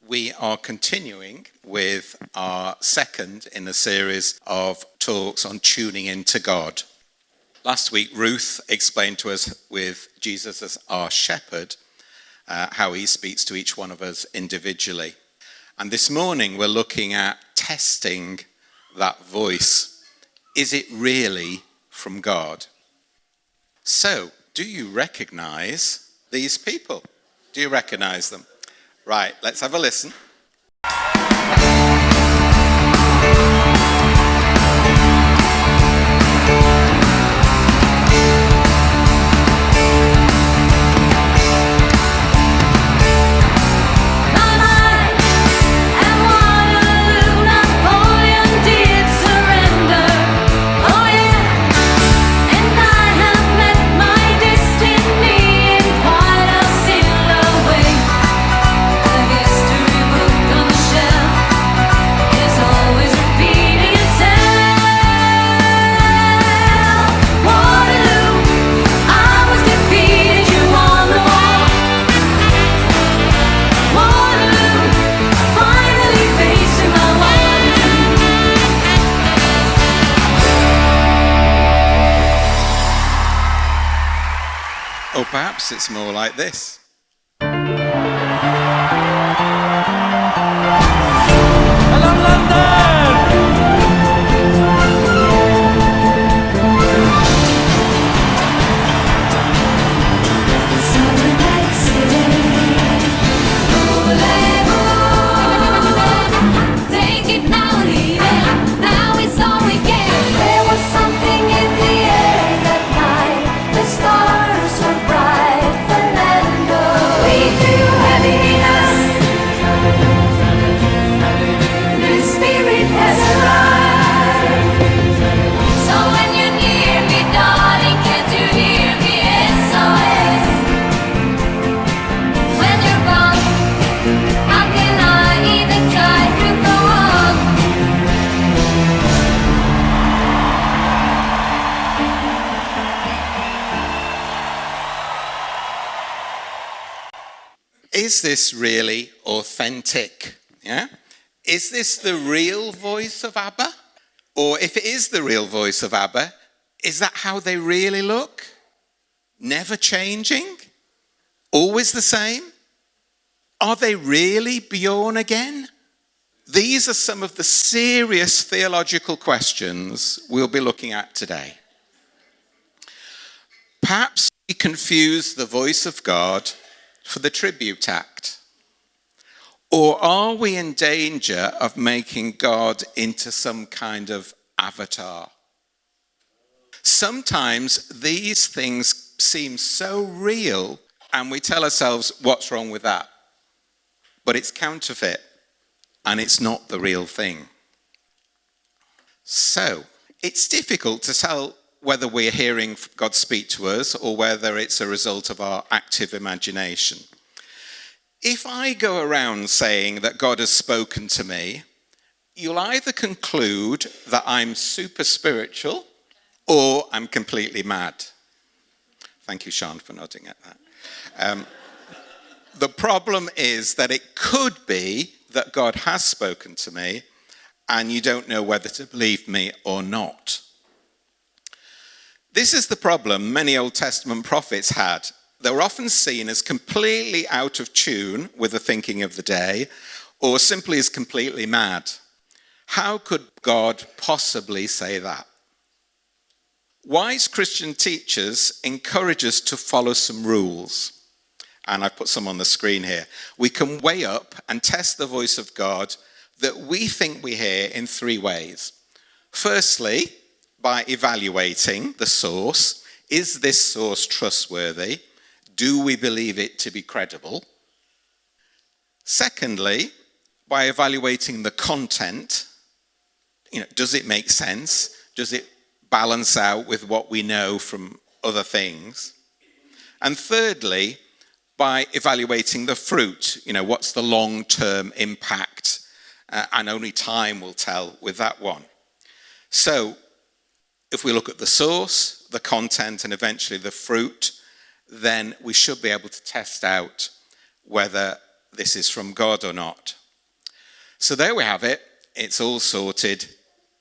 We are continuing with our second in a series of talks on tuning into God. Last week, Ruth explained to us with Jesus as our shepherd how he speaks to each one of us individually. And this morning, we're looking at testing that voice. Is it really from God? So, do you recognize these people? Do you recognize them? Right, let's have a listen. Or perhaps it's more like this. Hello, London! Summer nights take it now, leave it. Now it's all we get. There was something in the air that night. The stars were bright, Fernando. We feel heaviness. The spirit has arrived. So when you're near me, darling, can't you hear me? SOS. When you're gone, how can I even try to go on? Is this really authentic? Yeah? Is this the real voice of Abba? Or if it is the real voice of Abba, is that how they really look? Never changing? Always the same? Are they really born again? These are some of the serious theological questions we'll be looking at today. Perhaps we confuse the voice of God for the tribute act. Or are we in danger of making God into some kind of avatar? Sometimes these things seem so real and we tell ourselves, what's wrong with that? But it's counterfeit and it's not the real thing. So, it's difficult to tell whether we're hearing God speak to us or whether it's a result of our active imagination. If I go around saying that God has spoken to me, you'll either conclude that I'm super spiritual or I'm completely mad. Thank you, Sean, for nodding at that. The problem is that it could be that God has spoken to me and you don't know whether to believe me or not. This is the problem many Old Testament prophets had. They were often seen as completely out of tune with the thinking of the day, or simply as completely mad. How could God possibly say that? Wise Christian teachers encourage us to follow some rules. And I've put some on the screen here. We can weigh up and test the voice of God that we think we hear in three ways. Firstly, by evaluating the source. Is this source trustworthy? Do we believe it to be credible? Secondly, by evaluating the content. Does it make sense? Does it balance out with what we know from other things? And thirdly, by evaluating the fruit. What's the long-term impact? And only time will tell with that one. So, if we look at the source, the content, and eventually the fruit, then we should be able to test out whether this is from God or not. So there we have it. It's all sorted.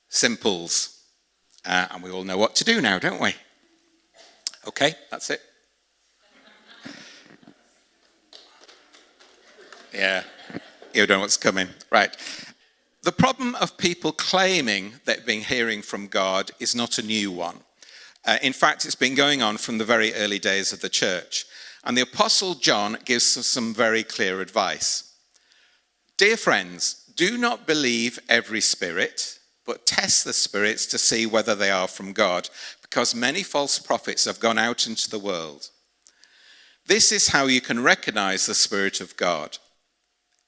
Simples. And we all know what to do now, don't we? Okay, that's it. Yeah, you don't know what's coming. Right. The problem of people claiming they've been hearing from God is not a new one. In fact, it's been going on from the very early days of the church. And the Apostle John gives us some very clear advice. Dear friends, do not believe every spirit, but test the spirits to see whether they are from God, because many false prophets have gone out into the world. This is how you can recognize the Spirit of God.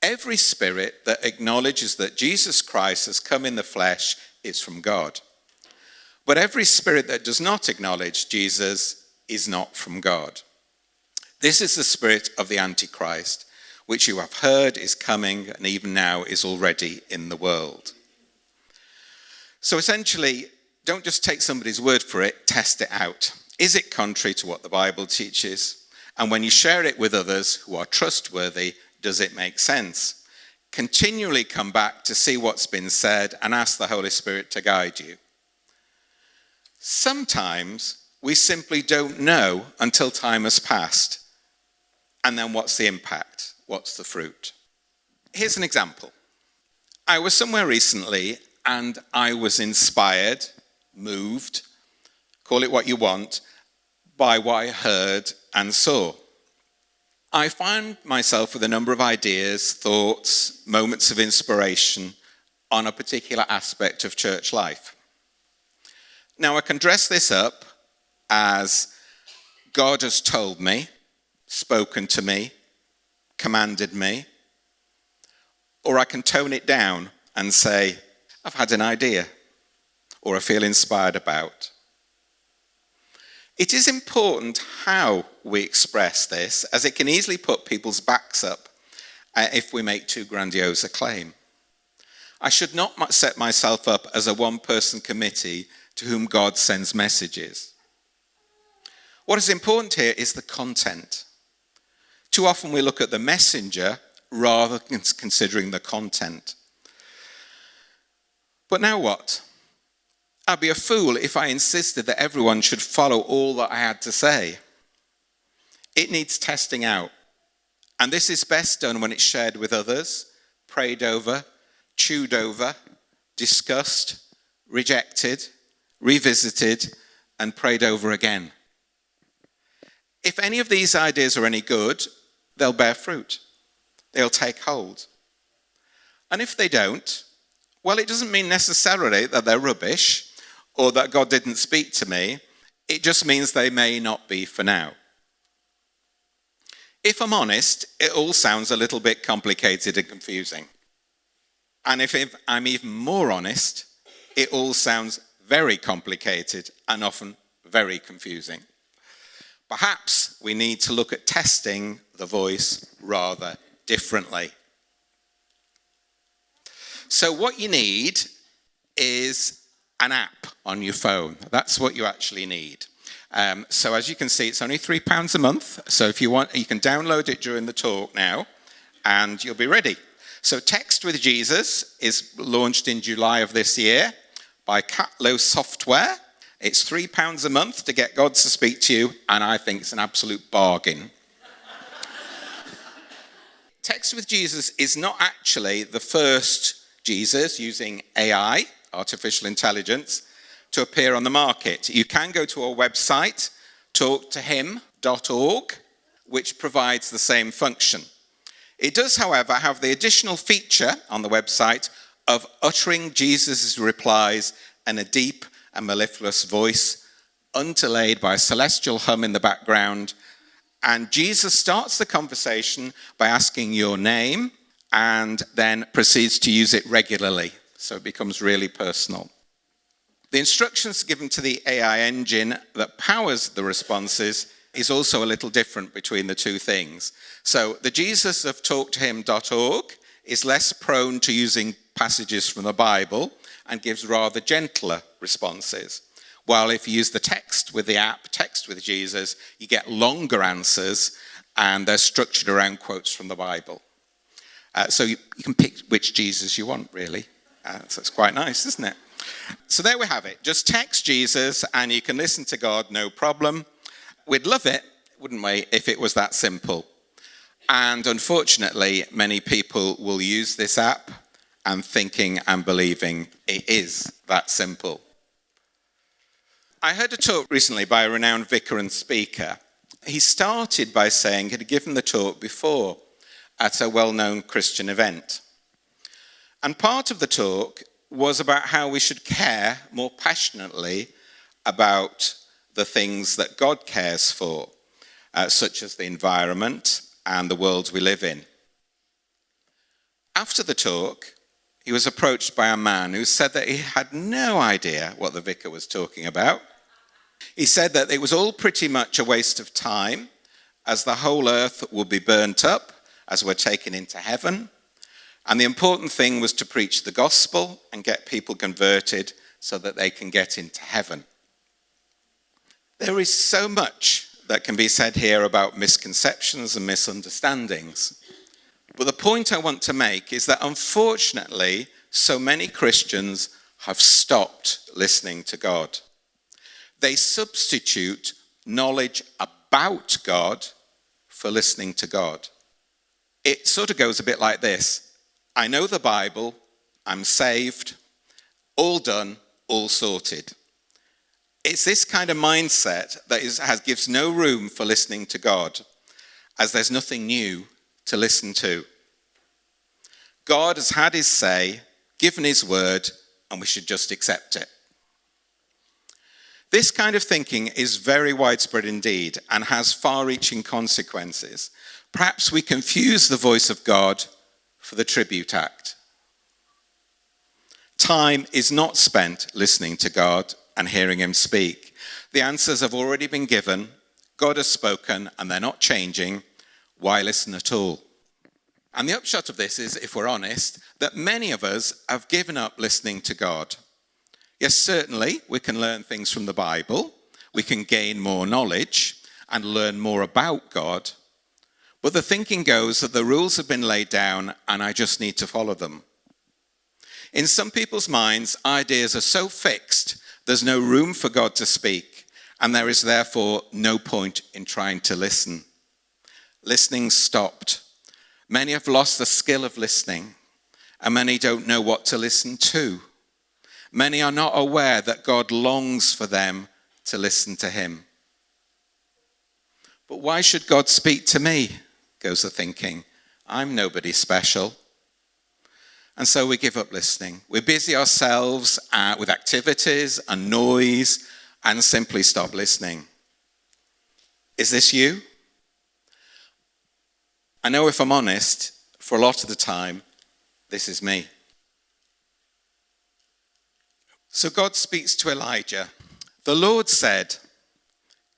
Every spirit that acknowledges that Jesus Christ has come in the flesh is from God. But every spirit that does not acknowledge Jesus is not from God. This is the spirit of the Antichrist, which you have heard is coming and even now is already in the world. So essentially, don't just take somebody's word for it, test it out. Is it contrary to what the Bible teaches? And when you share it with others who are trustworthy, does it make sense? Continually come back to see what's been said and ask the Holy Spirit to guide you. Sometimes we simply don't know until time has passed. And then what's the impact? What's the fruit? Here's an example. I was somewhere recently and I was inspired, moved, call it what you want, by what I heard and saw. I found myself with a number of ideas, thoughts, moments of inspiration on a particular aspect of church life. Now, I can dress this up as God has told me, spoken to me, commanded me, or I can tone it down and say, I've had an idea, or I feel inspired about. It is important how we express this, as it can easily put people's backs up if we make too grandiose a claim. I should not set myself up as a one-person committee to whom God sends messages. What is important here is the content. Too often we look at the messenger rather than considering the content. But now what? I'd be a fool if I insisted that everyone should follow all that I had to say. It needs testing out. And this is best done when it's shared with others, prayed over, chewed over, discussed, rejected, revisited, and prayed over again. If any of these ideas are any good, they'll bear fruit. They'll take hold. And if they don't, well, it doesn't mean necessarily that they're rubbish or that God didn't speak to me. It just means they may not be for now. If I'm honest, it all sounds a little bit complicated and confusing. And if I'm even more honest, it all sounds very complicated and often very confusing. Perhaps we need to look at testing the voice rather differently. So what you need is an app on your phone. That's what you actually need. So as you can see, it's only £3 a month. So if you want, you can download it during the talk now, and you'll be ready. So Text with Jesus is launched in July of this year by Catlow Software. It's £3 a month to get God to speak to you, and I think it's an absolute bargain. Text with Jesus is not actually the first Jesus using AI, artificial intelligence, to appear on the market. You can go to our website, talktohim.org, which provides the same function. It does, however, have the additional feature on the website of uttering Jesus' replies in a deep and mellifluous voice, underlaid by a celestial hum in the background. And Jesus starts the conversation by asking your name and then proceeds to use it regularly. So it becomes really personal. The instructions given to the AI engine that powers the responses is also a little different between the two things. So the Jesus of talktohim.org is less prone to using passages from the Bible and gives rather gentler responses. While if you use the text with the app, Text with Jesus, you get longer answers and they're structured around quotes from the Bible. So you can pick which Jesus you want, really. So it's quite nice, isn't it? So there we have it. Just text Jesus and you can listen to God, no problem. We'd love it, wouldn't we, if it was that simple. And unfortunately, many people will use this app and thinking and believing it is that simple. I heard a talk recently by a renowned vicar and speaker. He started by saying he'd given the talk before at a well-known Christian event. And part of the talk was about how we should care more passionately about the things that God cares for, such as the environment and the world we live in. After the talk, he was approached by a man who said that he had no idea what the vicar was talking about. He said that it was all pretty much a waste of time, as the whole earth would be burnt up as we're taken into heaven. And the important thing was to preach the gospel and get people converted so that they can get into heaven. There is so much that can be said here about misconceptions and misunderstandings. But the point I want to make is that unfortunately, so many Christians have stopped listening to God. They substitute knowledge about God for listening to God. It sort of goes a bit like this. I know the Bible, I'm saved, all done, all sorted. It's this kind of mindset that gives no room for listening to God, as there's nothing new to listen to. God has had his say, given his word, and we should just accept it. This kind of thinking is very widespread indeed and has far-reaching consequences. Perhaps we confuse the voice of God for the tribute act. Time is not spent listening to God and hearing him speak. The answers have already been given. God has spoken and they're not changing. Why listen at all? And the upshot of this is, if we're honest, that many of us have given up listening to God. Yes, certainly we can learn things from the Bible. We can gain more knowledge and learn more about God. But the thinking goes that the rules have been laid down and I just need to follow them. In some people's minds, ideas are so fixed, there's no room for God to speak, and there is therefore no point in trying to listen. Listening stopped. Many have lost the skill of listening, and many don't know what to listen to. Many are not aware that God longs for them to listen to him. But why should God speak to me, goes the thinking. I'm nobody special. And so we give up listening. We busy ourselves with activities and noise and simply stop listening. Is this you? I know if I'm honest, for a lot of the time, this is me. So God speaks to Elijah. The Lord said,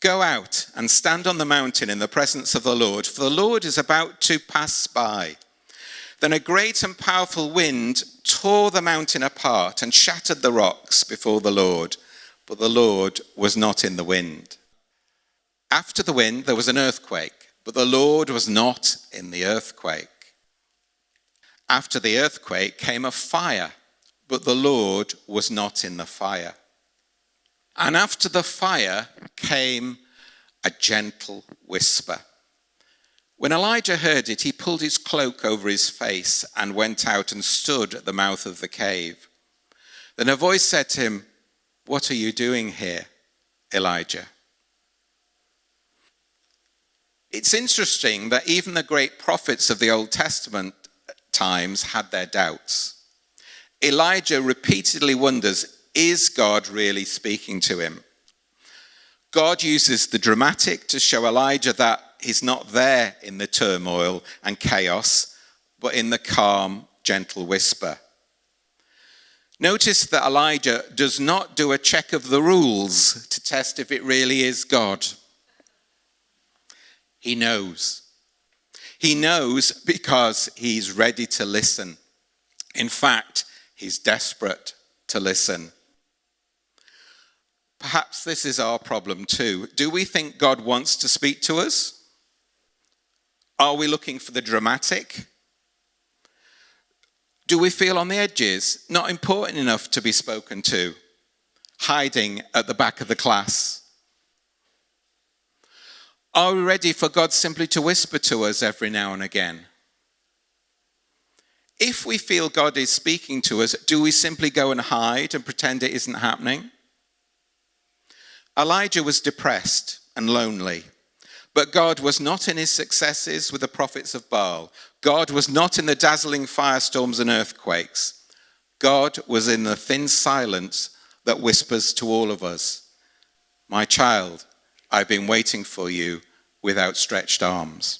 "Go out and stand on the mountain in the presence of the Lord, for the Lord is about to pass by." Then a great and powerful wind tore the mountain apart and shattered the rocks before the Lord, but the Lord was not in the wind. After the wind, there was an earthquake, but the Lord was not in the earthquake. After the earthquake came a fire, but the Lord was not in the fire. And after the fire came a gentle whisper. When Elijah heard it, he pulled his cloak over his face and went out and stood at the mouth of the cave. Then a voice said to him, "What are you doing here, Elijah?" It's interesting that even the great prophets of the Old Testament times had their doubts. Elijah repeatedly wonders, is God really speaking to him? God uses the dramatic to show Elijah that he's not there in the turmoil and chaos, but in the calm, gentle whisper. Notice that Elijah does not do a check of the rules to test if it really is God. He knows. He knows because he's ready to listen. In fact, he's desperate to listen. Perhaps this is our problem too. Do we think God wants to speak to us? Are we looking for the dramatic? Do we feel on the edges, not important enough to be spoken to, hiding at the back of the class? Are we ready for God simply to whisper to us every now and again? If we feel God is speaking to us, do we simply go and hide and pretend it isn't happening? Elijah was depressed and lonely, but God was not in his successes with the prophets of Baal. God was not in the dazzling firestorms and earthquakes. God was in the thin silence that whispers to all of us, "My child, I've been waiting for you with outstretched arms."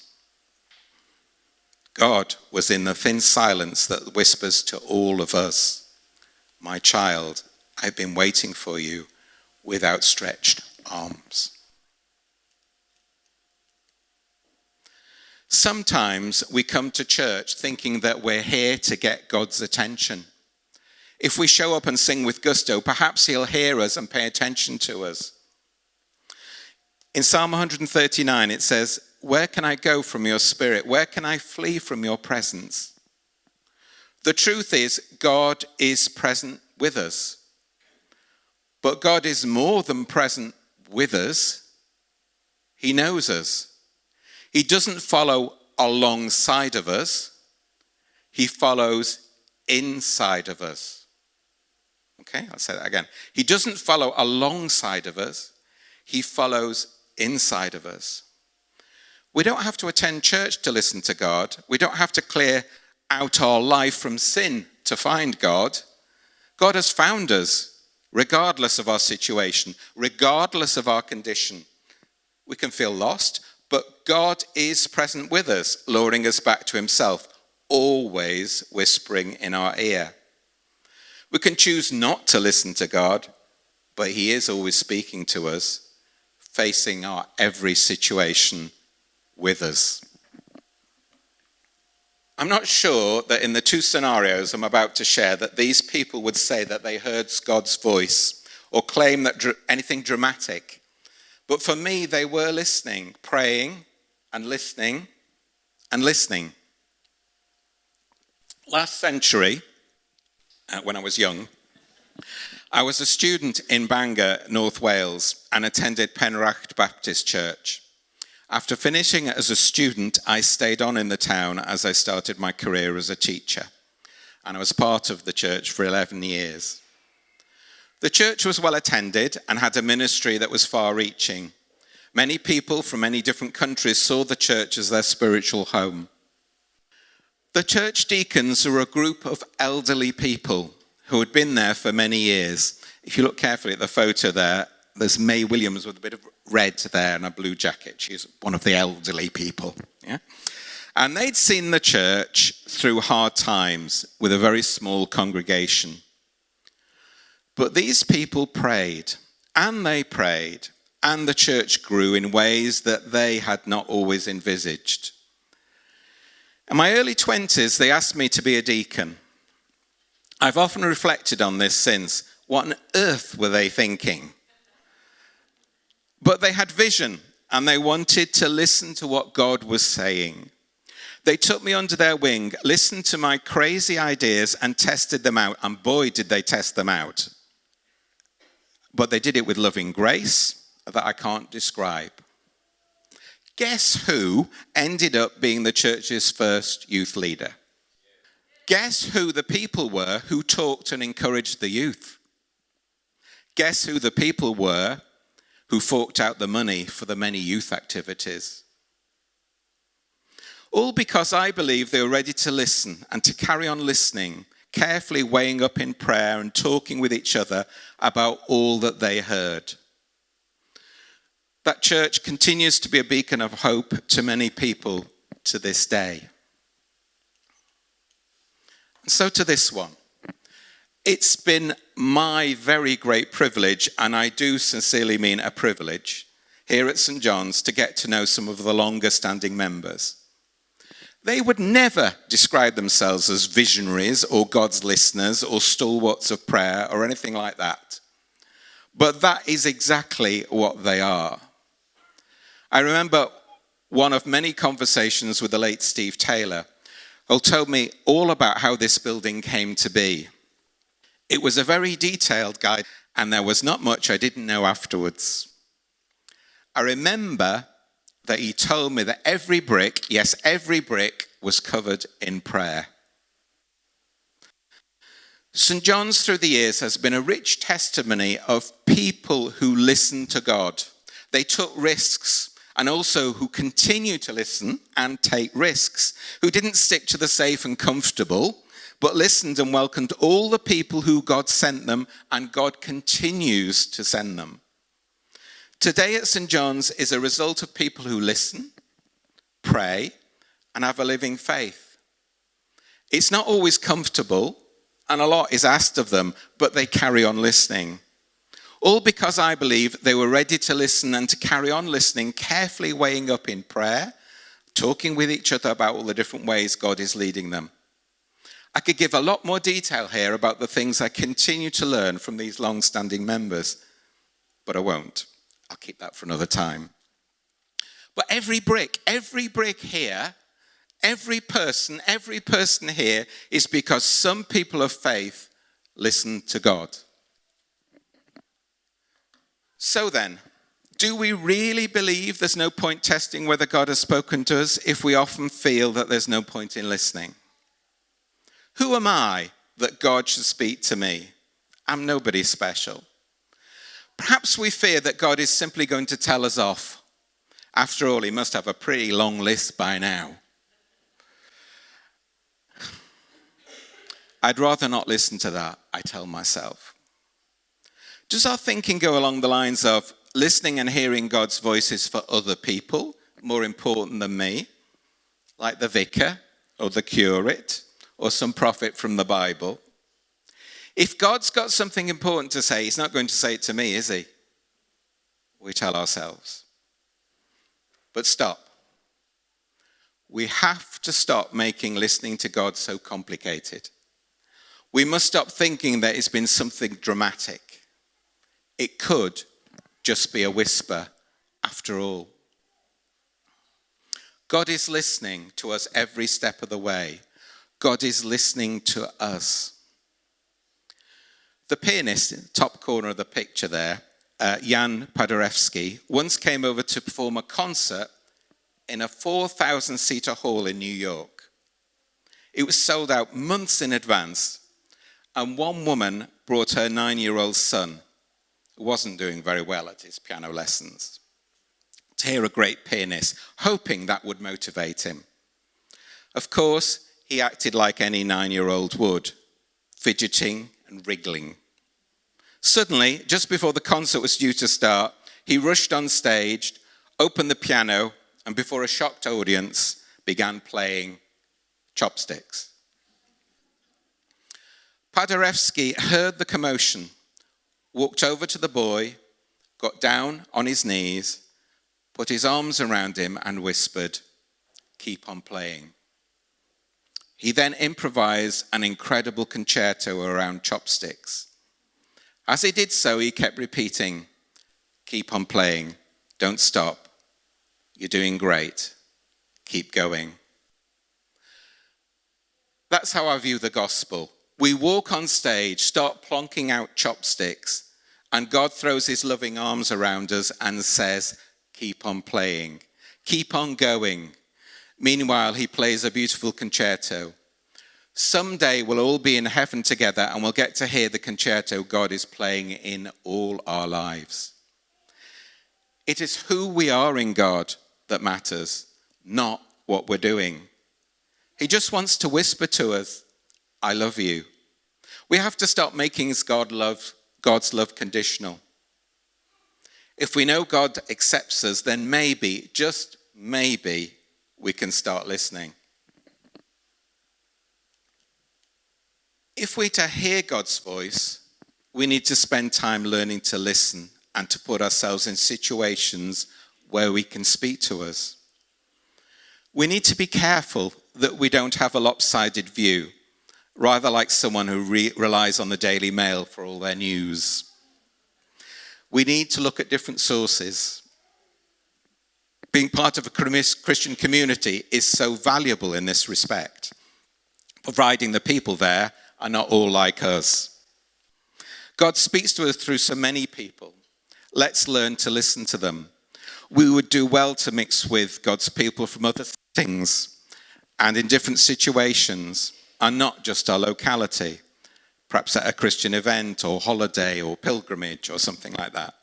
God was in the thin silence that whispers to all of us, "My child, I've been waiting for you with outstretched arms." Sometimes we come to church thinking that we're here to get God's attention. If we show up and sing with gusto, perhaps he'll hear us and pay attention to us. In Psalm 139, it says, "Where can I go from your spirit? Where can I flee from your presence?" The truth is, God is present with us. But God is more than present with us. He knows us. He doesn't follow alongside of us. He follows inside of us. Okay, I'll say that again. He doesn't follow alongside of us. He follows inside of us. We don't have to attend church to listen to God. We don't have to clear out our life from sin to find God. God has found us, regardless of our situation, regardless of our condition. We can feel lost, but God is present with us, luring us back to himself, always whispering in our ear. We can choose not to listen to God, but he is always speaking to us, facing our every situation with us. I'm not sure that in the two scenarios I'm about to share that these people would say that they heard God's voice or claim that anything dramatic. But for me, they were listening, praying and listening and listening. Last century, when I was young, I was a student in Bangor, North Wales, and attended Penrach Baptist Church. After finishing as a student, I stayed on in the town as I started my career as a teacher. And I was part of the church for 11 years. The church was well attended and had a ministry that was far-reaching. Many people from many different countries saw the church as their spiritual home. The church deacons were a group of elderly people who had been there for many years. If you look carefully at the photo there, there's May Williams with a bit of red there and a blue jacket. She's one of the elderly people. Yeah? And they'd seen the church through hard times with a very small congregation. But these people prayed, and they prayed, and the church grew in ways that they had not always envisaged. In my early 20s, they asked me to be a deacon. I've often reflected on this since. What on earth were they thinking? But they had vision, and they wanted to listen to what God was saying. They took me under their wing, listened to my crazy ideas, and tested them out. And boy, did they test them out. But they did it with loving grace that I can't describe. Guess who ended up being the church's first youth leader? Guess who the people were who talked and encouraged the youth? Guess who the people were who forked out the money for the many youth activities? All because I believe they were ready to listen and to carry on listening, carefully weighing up in prayer and talking with each other about all that they heard. That church continues to be a beacon of hope to many people to this day. And so to this one. It's been my very great privilege, and I do sincerely mean a privilege, here at St. John's to get to know some of the longer standing members. They would never describe themselves as visionaries or God's listeners or stalwarts of prayer or anything like that. But that is exactly what they are. I remember one of many conversations with the late Steve Taylor, told me all about how this building came to be. It was a very detailed guide, and there was not much I didn't know afterwards. I remember that he told me that every brick, yes, every brick, was covered in prayer. St. John's through the years has been a rich testimony of people who listen to God. They took risks, and also who continue to listen and take risks, who didn't stick to the safe and comfortable, but listened and welcomed all the people who God sent them, and God continues to send them. Today at St. John's is a result of people who listen, pray, and have a living faith. It's not always comfortable, and a lot is asked of them, but they carry on listening. All because I believe they were ready to listen and to carry on listening, carefully weighing up in prayer, talking with each other about all the different ways God is leading them. I could give a lot more detail here about the things I continue to learn from these long-standing members, but I won't. I'll keep that for another time. But every brick here, every person here is because some people of faith listen to God. So then, do we really believe there's no point testing whether God has spoken to us if we often feel that there's no point in listening? Who am I that God should speak to me? I'm nobody special. Perhaps we fear that God is simply going to tell us off. After all, he must have a pretty long list by now. I'd rather not listen to that, I tell myself. Does our thinking go along the lines of listening and hearing God's voices for other people more important than me, like the vicar or the curate or some prophet from the Bible? If God's got something important to say, he's not going to say it to me, is he? We tell ourselves. But stop. We have to stop making listening to God so complicated. We must stop thinking that it's been something dramatic. It could just be a whisper after all. God is listening to us every step of the way. God is listening to us. The pianist in the top corner of the picture there, Jan Paderewski, once came over to perform a concert in a 4,000-seater hall in New York. It was sold out months in advance, and one woman brought her 9-year-old son, who wasn't doing very well at his piano lessons, to hear a great pianist, hoping that would motivate him. Of course, he acted like any 9-year-old would, fidgeting and wriggling. Suddenly, just before the concert was due to start, he rushed on stage, opened the piano, and before a shocked audience, began playing chopsticks. Paderewski heard the commotion, walked over to the boy, got down on his knees, put his arms around him and whispered, "Keep on playing." He then improvised an incredible concerto around chopsticks. As he did so, he kept repeating, "Keep on playing, don't stop, you're doing great, keep going." That's how I view the gospel. We walk on stage, start plonking out chopsticks, and God throws his loving arms around us and says, "Keep on playing, keep on going." Meanwhile, he plays a beautiful concerto. Someday we'll all be in heaven together and we'll get to hear the concerto God is playing in all our lives. It is who we are in God that matters, not what we're doing. He just wants to whisper to us, "I love you." We have to stop making God's love conditional. If we know God accepts us, then maybe, just maybe, we can start listening. If we're to hear God's voice, we need to spend time learning to listen and to put ourselves in situations where we can speak to us. We need to be careful that we don't have a lopsided view, rather like someone who relies on the Daily Mail for all their news. We need to look at different sources. Being part of a Christian community is so valuable in this respect. providing the people there are not all like us. God speaks to us through so many people. Let's learn to listen to them. We would do well to mix with God's people from other things and in different situations, and not just our locality, perhaps at a Christian event or holiday or pilgrimage or something like that.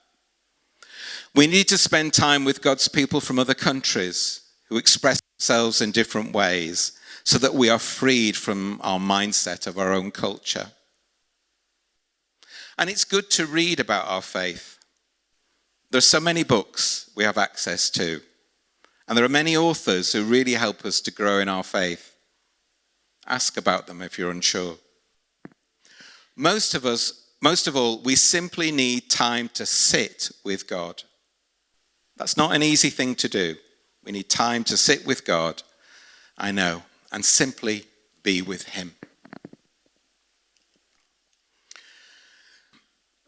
We need to spend time with God's people from other countries who express themselves in different ways so that we are freed from our mindset of our own culture. And it's good to read about our faith. There's so many books we have access to, and there are many authors who really help us to grow in our faith. Ask about them if you're unsure. Most of all, we simply need time to sit with God. That's not an easy thing to do. We need time to sit with God, I know, and simply be with him.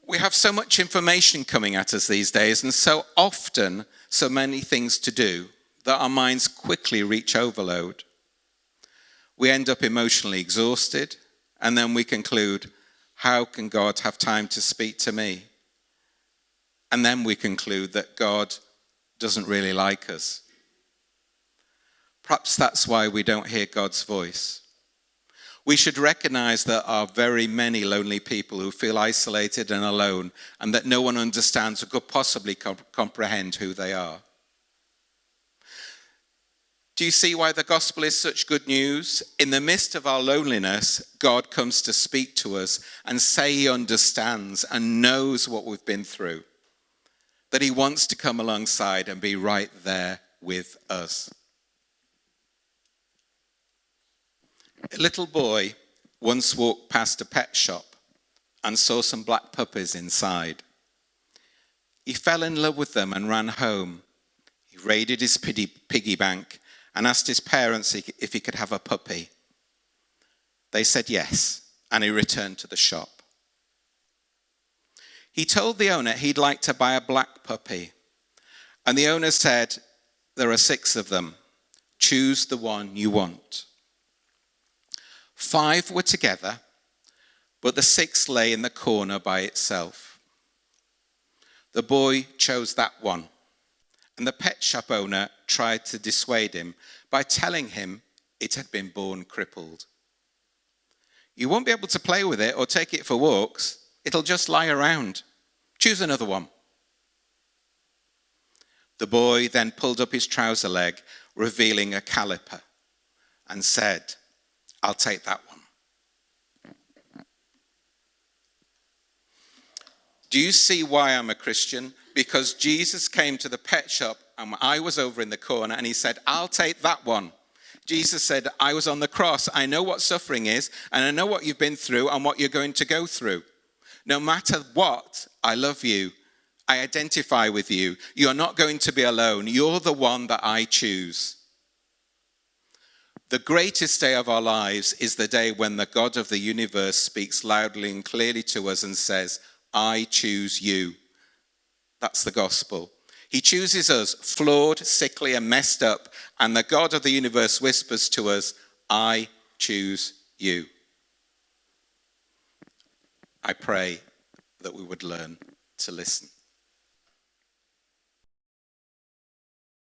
We have so much information coming at us these days, and so often so many things to do, that our minds quickly reach overload. We end up emotionally exhausted, and then we conclude, how can God have time to speak to me? And then we conclude that God doesn't really like us. Perhaps that's why we don't hear God's voice. We should recognize there are very many lonely people who feel isolated and alone, and that no one understands or could possibly comprehend who they are. Do you see why the gospel is such good news? In the midst of our loneliness, God comes to speak to us and say he understands and knows what we've been through. That he wants to come alongside and be right there with us. A little boy once walked past a pet shop and saw some black puppies inside. He fell in love with them and ran home. He raided his piggy bank and asked his parents if he could have a puppy. They said yes, and he returned to the shop. He told the owner he'd like to buy a black puppy, and the owner said, there are 6 of them. Choose the one you want. 5 were together, but the 6th lay in the corner by itself. The boy chose that one, and the pet shop owner tried to dissuade him by telling him it had been born crippled. You won't be able to play with it or take it for walks. It'll just lie around. Choose another one. The boy then pulled up his trouser leg, revealing a caliper, and said, I'll take that one. Do you see why I'm a Christian? Because Jesus came to the pet shop and I was over in the corner and he said, I'll take that one. Jesus said, I was on the cross. I know what suffering is and I know what you've been through and what you're going to go through. No matter what, I love you. I identify with you. You're not going to be alone. You're the one that I choose. The greatest day of our lives is the day when the God of the universe speaks loudly and clearly to us and says, I choose you. That's the gospel. He chooses us, flawed, sickly, and messed up, and the God of the universe whispers to us, I choose you. I pray that we would learn to listen.